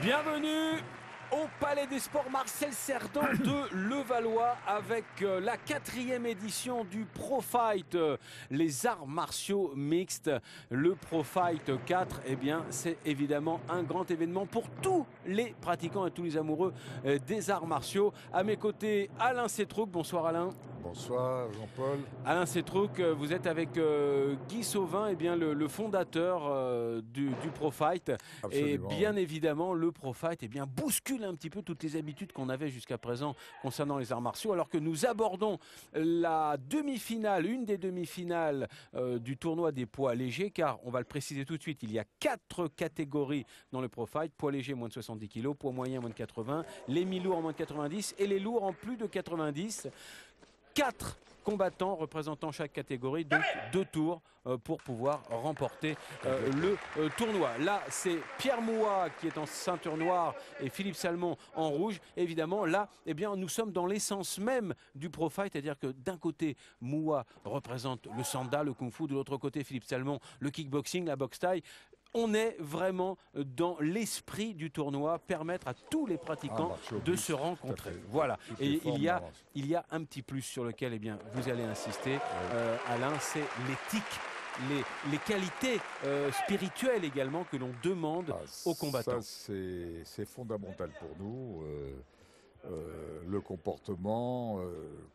Bienvenue au Palais des Sports Marcel Cerdan de Levallois avec la 4e édition du Pro Fight, les arts martiaux mixtes. Le Pro Fight 4, eh bien, c'est évidemment un grand événement pour tous les pratiquants et tous les amoureux des arts martiaux. À mes côtés, Alain Setrouk. Bonsoir Alain. Bonsoir Jean-Paul. Alain Setrouk, vous êtes avec Guy Sauvin, eh bien, le fondateur du Pro Fight. Absolument, Et bien évidemment, le Pro Fight eh bien, bouscule un petit peu toutes les habitudes qu'on avait jusqu'à présent concernant les arts martiaux, alors que nous abordons la demi-finale, une des demi-finales du tournoi des poids légers, car on va le préciser tout de suite, il y a 4 catégories dans le Pro Fight: poids léger moins de 70 kg, poids moyen moins de 80, les mi-lourds en moins de 90 et les lourds en plus de 90. 4 combattants représentant chaque catégorie, donc 2 tours pour pouvoir remporter le tournoi. Là, c'est Pierre Mouat qui est en ceinture noire et Philippe Salmon en rouge. Évidemment, là, eh bien, nous sommes dans l'essence même du Pro Fight, c'est-à-dire que d'un côté, Mouat représente le sanda, le kung-fu, de l'autre côté, Philippe Salmon, le kickboxing, la boxe thaï. On est vraiment dans l'esprit du tournoi, permettre à tous les pratiquants de se rencontrer. Voilà. Et il y a un petit plus sur lequel eh bien, vous allez insister, Alain, c'est l'éthique, les qualités spirituelles également que l'on demande aux combattants. Ça, c'est fondamental pour nous. Le comportement,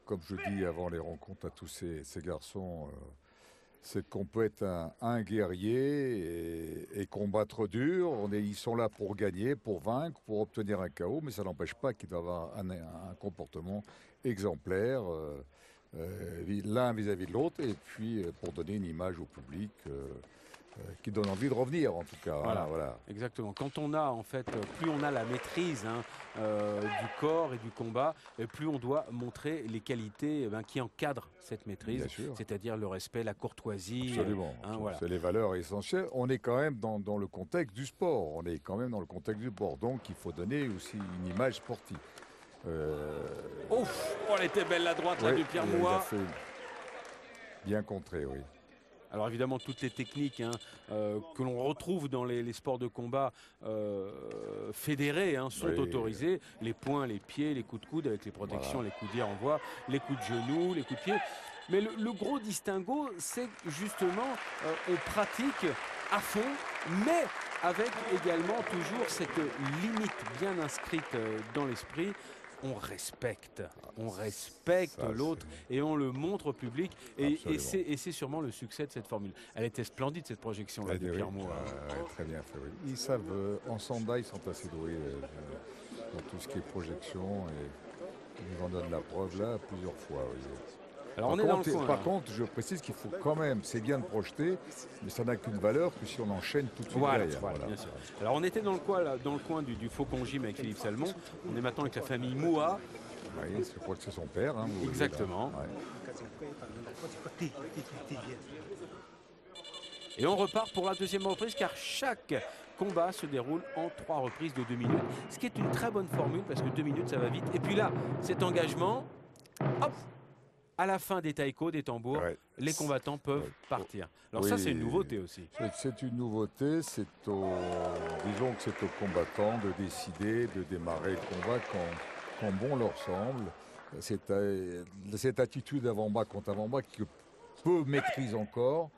comme je dis avant les rencontres à tous ces garçons, c'est qu'on peut être un guerrier et combattre dur. Ils sont là pour gagner, pour vaincre, pour obtenir un KO, mais ça n'empêche pas qu'ils doivent avoir un comportement exemplaire, l'un vis-à-vis de l'autre, et puis pour donner une image au public qui donne envie de revenir, en tout cas. Voilà, voilà. Exactement. Quand on a, en fait, plus on a la maîtrise du corps et du combat, plus on doit montrer les qualités qui encadrent cette maîtrise, c'est-à-dire le respect, la courtoisie. Absolument. Voilà. C'est les valeurs essentielles. On est quand même dans le contexte du sport. Donc, il faut donner aussi une image sportive. Ouf, elle était belle la droite là, de Pierre Mouat. Bien contré, oui. Alors évidemment, toutes les techniques que l'on retrouve dans les sports de combat fédérés sont autorisées. Les poings, les pieds, les coups de coude avec les protections, les coups de renvoi, les coups de genoux, les coups de pied. Mais le gros distinguo, c'est justement on pratique à fond, mais avec également toujours cette limite bien inscrite dans l'esprit. On respecte l'autre et on le montre au public. Et c'est sûrement le succès de cette formule. Elle était splendide, cette projection-là de Pierre Mouat. Très bien fait, oui. Ils savent, en sanda, ils sont assez doués dans tout ce qui est projection. Et ils en donnent la preuve là plusieurs fois. Oui. Alors par contre, je précise qu'il faut quand même, c'est bien de projeter, mais ça n'a qu'une valeur que si on enchaîne tout de suite derrière. Voilà. Bien sûr. Alors on était dans le coin du Faucon Gym avec Philippe Salmon. On est maintenant avec la famille Mouat. Oui, je crois que c'est son père. Exactement. Et on repart pour la 2e reprise, car chaque combat se déroule en 3 reprises de 2 minutes. Ce qui est une très bonne formule, parce que 2 minutes, ça va vite. Et puis là, cet engagement, hop, à la fin des taïkos, des tambours, les combattants peuvent partir. Alors ça, c'est une nouveauté aussi. C'est une nouveauté. Disons que c'est aux combattants de décider de démarrer le combat quand bon leur semble. Cette attitude avant-bras contre avant-bras que peu maîtrisent encore,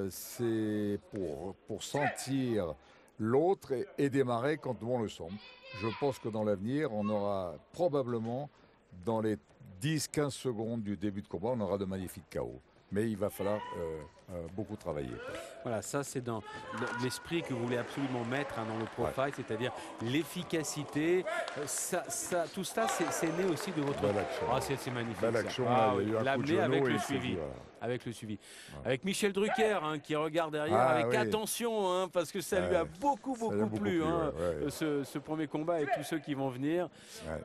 c'est pour sentir l'autre et démarrer quand bon le semble. Je pense que dans l'avenir, on aura probablement, dans les 10-15 secondes du début de combat, on aura de magnifiques KO. Mais il va falloir beaucoup travailler. Voilà, ça c'est dans l'esprit que vous voulez absolument mettre dans le Pro Fight, c'est-à-dire l'efficacité. Tout ça, c'est né aussi de votre... C'est magnifique. Belle action, l'amener avec le suivi. Avec le suivi. Avec Michel Drucker qui regarde derrière avec attention, parce que ça lui a beaucoup plu, ce premier combat avec tous ceux qui vont venir.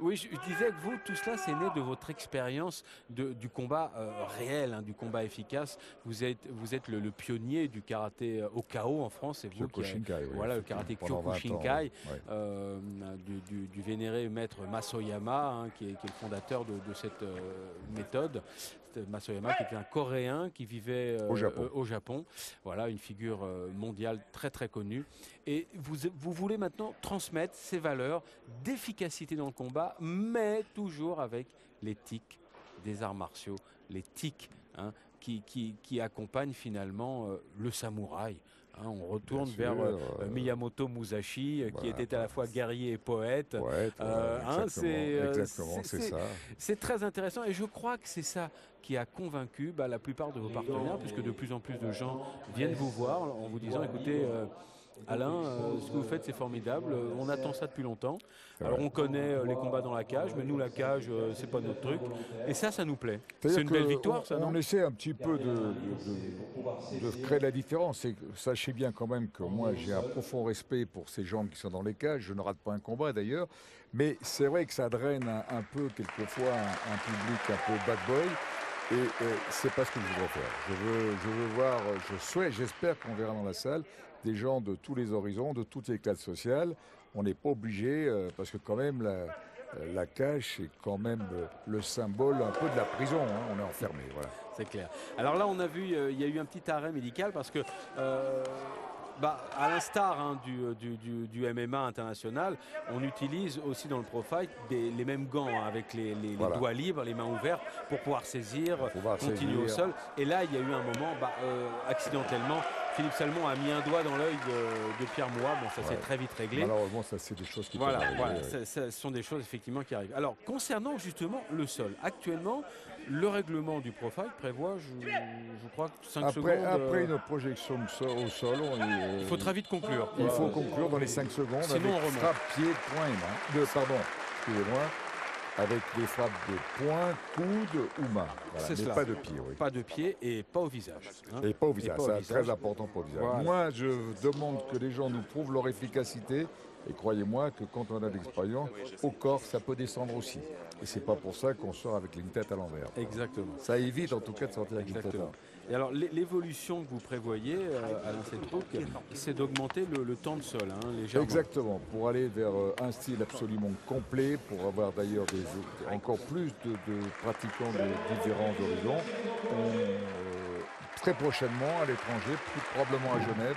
Oui, je disais que vous, tout cela, c'est né de votre expérience du combat réel, du combat efficace. Vous êtes le pionnier du karaté au KO en France. C'est vous le karaté Kyokushinkai, du vénéré maître Masoyama, qui est le fondateur de cette méthode Masoyama, qui était un Coréen qui vivait au Japon. Voilà, une figure mondiale très très connue. Et vous voulez maintenant transmettre ces valeurs d'efficacité dans le combat, mais toujours avec l'éthique des arts martiaux, l'éthique qui accompagne finalement le samouraï. On retourne vers Miyamoto Musashi, qui était à la fois guerrier et poète. Exactement, c'est ça. C'est très intéressant et je crois que c'est ça qui a convaincu la plupart de vos partenaires, puisque de plus en plus de gens viennent vous voir en vous disant, écoutez, Alain, ce que vous faites, c'est formidable. On attend ça depuis longtemps. Alors, on connaît les combats dans la cage, mais nous, la cage, c'est pas notre truc. Et ça nous plaît. C'est une belle victoire, ça, non? On essaie un petit peu de créer la différence. Et sachez bien quand même que moi, j'ai un profond respect pour ces gens qui sont dans les cages. Je ne rate pas un combat, d'ailleurs. Mais c'est vrai que ça draine un peu, quelquefois, un public un peu bad boy. Et c'est pas ce que je voudrais faire. Je veux voir, j'espère qu'on verra dans la salle des gens de tous les horizons, de toutes les classes sociales. On n'est pas obligé, parce que quand même la cage, c'est quand même le symbole un peu de la prison. On est enfermé, voilà. C'est clair. Alors là, on a vu, il y a eu un petit arrêt médical parce que, à l'instar du MMA international, on utilise aussi dans le Pro Fight les mêmes gants avec les doigts libres, les mains ouvertes pour pouvoir saisir, continuer au sol. Et là, il y a eu un moment, accidentellement, Philippe Salmon a mis un doigt dans l'œil de Pierre Mouat. Bon, ça s'est très vite réglé. Malheureusement, ça, c'est des choses qui peuvent arriver. Ce sont des choses effectivement qui arrivent. Alors, concernant justement le sol, actuellement, le règlement du Pro Fight prévoit, je crois, 5 secondes. Après une projection au sol, il faut très vite conclure. Il faut conclure dans les 5 secondes. Sinon, avec frappe, pied, poing et main. Pardon, excusez-moi. Avec des frappes de poing, coude ou main. Voilà, mais cela. Pas de pied, oui. Pas de pied et pas au visage. Et pas au visage, c'est très important pour le visage. Voilà. Moi, je demande que les gens nous prouvent leur efficacité. Et croyez-moi que quand on a de l'expérience, au corps, ça peut descendre aussi. Et c'est pas pour ça qu'on sort avec une tête à l'envers. Exactement. Ça évite en tout cas de sortir avec une tête à l'envers. Et alors, l'évolution que vous prévoyez, Alain Settrouck, c'est d'augmenter le temps de sol, légèrement. Exactement, pour aller vers un style absolument complet, pour avoir d'ailleurs encore plus de pratiquants de différents horizons. Très prochainement, à l'étranger, plus probablement à Genève,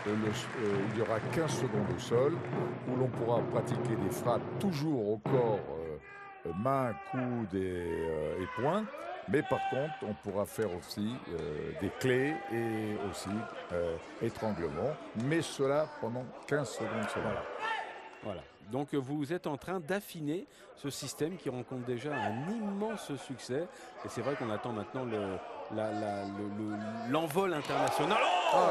il y aura 15 secondes au sol, où l'on pourra pratiquer des frappes toujours au corps, main, coude et poing. Mais par contre, on pourra faire aussi des clés et aussi étranglement, mais cela pendant 15 secondes seulement. Voilà. Donc vous êtes en train d'affiner ce système qui rencontre déjà un immense succès. Et c'est vrai qu'on attend maintenant l'envol international.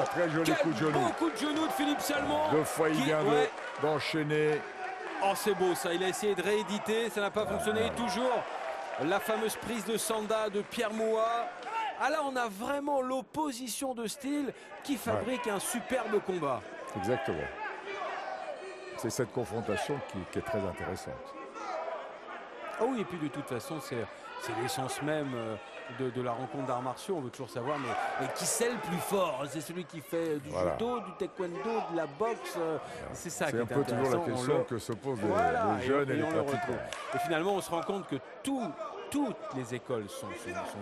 Très joli coup de genou. Beau coup de genou de Philippe Salmon. 2 fois il vient d'enchaîner. Oh, c'est beau ça. Il a essayé de rééditer, ça n'a pas fonctionné. Et toujours la fameuse prise de Sanda de Pierre Mouat. Ah là, on a vraiment l'opposition de style qui fabrique un superbe combat. Exactement. C'est cette confrontation qui est très intéressante. Ah oui, et puis de toute façon, c'est l'essence même de la rencontre d'arts martiaux. On veut toujours savoir, mais qui c'est le plus fort? C'est celui qui fait du judo, du taekwondo, de la boxe. C'est ça qui est intéressant. C'est un peu toujours la question que se posent les jeunes et les pratiquants. Et finalement, on se rend compte que toutes les écoles sont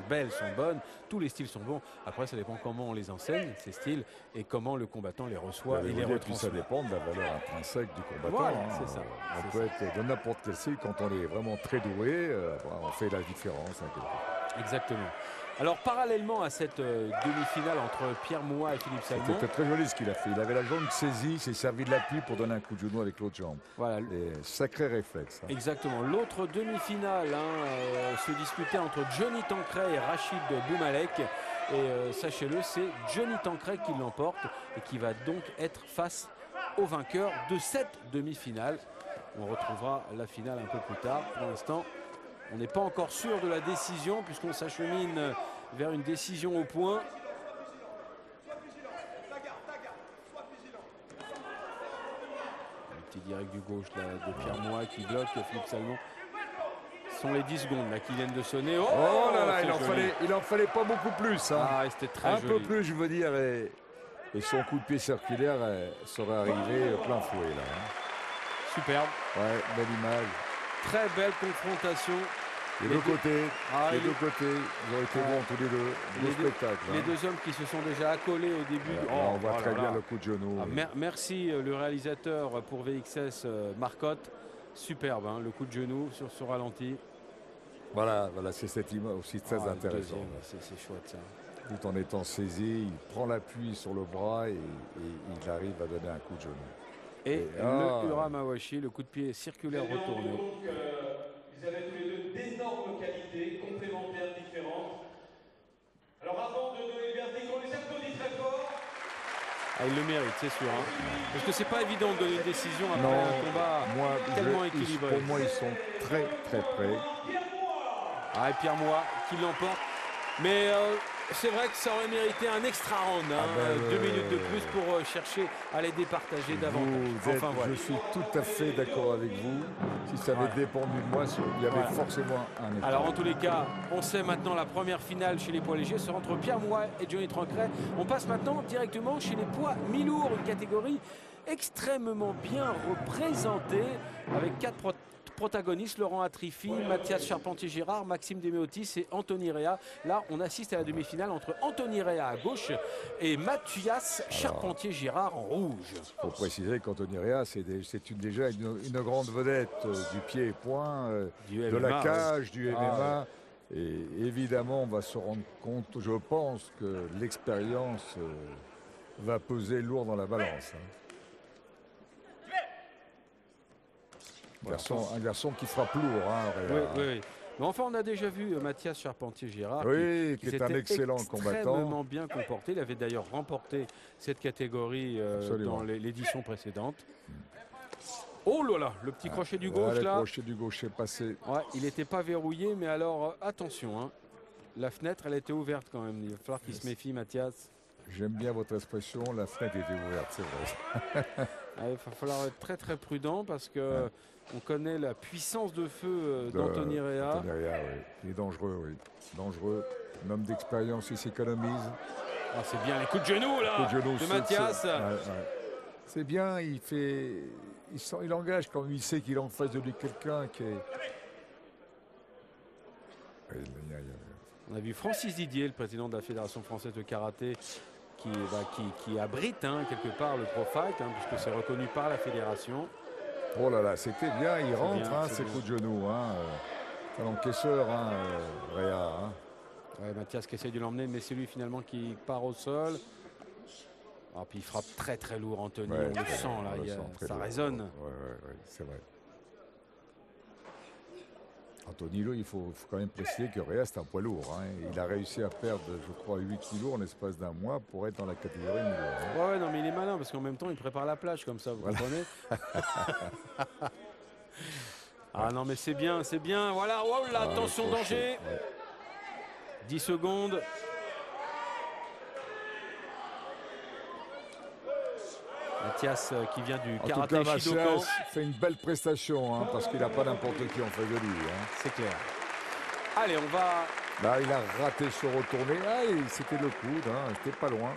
belles, sont bonnes, tous les styles sont bons. Après, ça dépend comment on les enseigne, ces styles, et comment le combattant les reçoit et les retransmet. Ça dépend de la valeur intrinsèque du combattant. Voilà, c'est ça. On peut être de n'importe quel style, quand on est vraiment très doué, on fait la différence. Exactement. Alors, parallèlement à cette demi-finale entre Pierre Mouat et Philippe Salmon... C'était très joli ce qu'il a fait. Il avait la jambe saisie, il s'est servi de l'appui pour donner un coup de genou avec l'autre jambe. Voilà. Et sacré réflexe. Exactement. L'autre demi-finale se disputait entre Johnny Tancret et Rachid Boumalek. Et sachez-le, c'est Johnny Tancret qui l'emporte et qui va donc être face au vainqueur de cette demi-finale. On retrouvera la finale un peu plus tard. Pour l'instant, on n'est pas encore sûr de la décision puisqu'on s'achemine vers une décision au point. Un petit direct du gauche là, de Pierre Mouat qui bloque Philippe Salmon. Ce sont les 10 secondes là, qui viennent de sonner. Oh là là, il en fallait pas beaucoup plus. C'était très un joli. peu plus, je veux dire. Et son coup de pied circulaire serait arrivé plein fouet là. Superbe. Ouais, belle image. Très belle confrontation Les deux côtés, Ah, les deux côtés, ils ont été bons tous les deux. Beau spectacle. les hein. deux hommes qui se sont déjà accolés au début. Là, Oh, on voit oh très là bien là. le coup de genou. Ah, merci le réalisateur pour VXS, Marcotte. Superbe, hein, le coup de genou sur ce ralenti. Voilà, c'est cette image aussi très Le intéressant. deuxième, c'est chouette ça. Tout en étant saisi, il prend l'appui sur le bras et il arrive à donner un coup de genou. Et le Uramawashi, le coup de pied circulaire retourné. Ils avaient tous les deux d'énormes qualités complémentaires différentes. Alors avant de donner le verdict, on les applaudit très fort. Ah, il le mérite, c'est sûr. Hein. Parce que c'est pas évident de donner une décision après Non, un combat tellement équilibré. Pour moi, ils sont très très près. Ah, et Pierre Moix qui l'emporte. Mais c'est vrai que ça aurait mérité un extra round. Hein, 2 minutes de plus pour chercher à les départager davantage. Voilà. Je suis tout à fait d'accord avec vous. Si ça avait dépendu de moi, il y avait forcément un écart. Alors en tous les cas, on sait maintenant la première finale chez les poids légers sera entre Pierre Moix et Johnny Trancret. On passe maintenant directement chez les poids mi-lourds, une catégorie extrêmement bien représentée avec 4 protagonistes, Laurent Atrifi, Mathias Charpentier-Girard, Maxime Deméotis et Anthony Rea. Là, on assiste à la demi-finale entre Anthony Rea à gauche et Mathias Charpentier-Girard en rouge. Il faut préciser qu'Anthony Rea, c'est déjà une grande vedette du pied et poing, de MMA, la cage, du MMA. Et évidemment, on va se rendre compte, je pense, que l'expérience va peser lourd dans la balance. Hein. Un garçon qui frappe lourd. Hein, oui. Mais enfin, on a déjà vu Mathias Charpentier-Girard qui est un excellent combattant. Extrêmement bien comporté. Il avait d'ailleurs remporté cette catégorie dans l'édition précédente. Oh là là, le petit crochet du gauche là. Le crochet du gauche est passé. Ouais, il n'était pas verrouillé, mais alors attention. Hein. La fenêtre, elle était ouverte quand même. Il va falloir qu'il se méfie, Mathias. J'aime bien votre expression, la fenêtre était ouverte, c'est vrai. Il va falloir être très très prudent parce que on connaît la puissance de feu d'Anthony Rea. Anthony Rea, oui. Il est dangereux, oui. Dangereux. Un homme d'expérience, il s'économise. Ah, c'est bien les coups de genoux là de Mathias. C'est bien, il engage quand il sait qu'il est en face de lui quelqu'un qui est... On a vu Francis Didier, le président de la Fédération française de karaté, qui abrite quelque part le Pro Fight, puisque c'est reconnu par la fédération. Oh là là, c'était bien, il rentre, ces coups de genoux. C'est l'encaisseur, Rea. Ouais, Mathias qui essaie de l'emmener, mais c'est lui finalement qui part au sol. Ah, puis il frappe très très lourd, Anthony, on le sent là, ça résonne. Oui, c'est vrai. Anthony, il faut quand même préciser que Rea, c'est un poids lourd. Il a réussi à perdre, je crois, 8 kilos en l'espace d'un mois pour être dans la catégorie mi-lourd. Ouais, non, mais il est malin parce qu'en même temps, il prépare la plage comme ça, vous comprenez. Ah non, mais c'est bien, c'est bien. Voilà, oh là, attention, danger. 10 secondes. Mathias qui vient du karaté Shidokan. Fait une belle prestation parce qu'il n'a pas n'importe qui en face de lui. C'est clair. Allez, on va... Là, il a raté ce retourné. C'était le coude, c'était pas loin.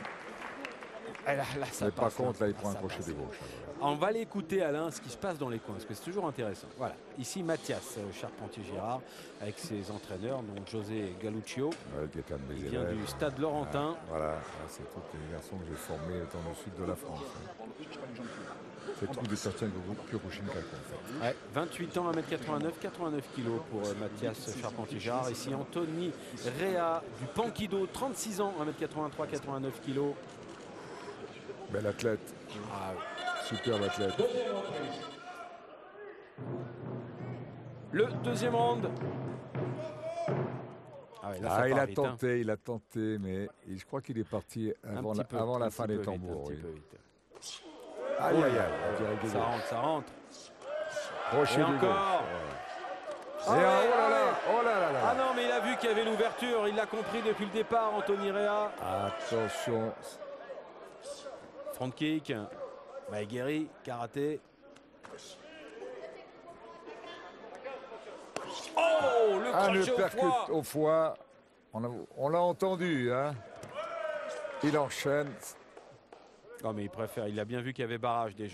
Là, ça mais par contre, là, il prend un crochet de gauche. On va l'écouter, Alain, ce qui se passe dans les coins, parce que c'est toujours intéressant. Voilà, ici Mathias Charpentier-Girard, avec ses entraîneurs, donc José Galuccio, qui vient du Stade Laurentin. Voilà, c'est tous les garçons que j'ai formés dans le sud de la France. C'est tout de certains Kyokushinkaku, en fait. Ouais, 28 ans, 1m89, 89 kg pour Mathias Charpentier-Girard. Ici Anthony Rea du Pankido, 36 ans, 1m83, 89 kg. Bel athlète. Superbe athlète. Le deuxième round. Là, il a tenté, mais je crois qu'il est parti avant la fin des tambours. Aïe, ça rentre. Crochet et encore. Oh là là. Ah non, mais il a vu qu'il y avait l'ouverture. Il l'a compris depuis le départ, Anthony Rea. Attention. Front kick. Maegeri, karaté. Oh, le crochet au foie. On l'a entendu. Il enchaîne. Non, mais il préfère. Il a bien vu qu'il y avait barrage déjà.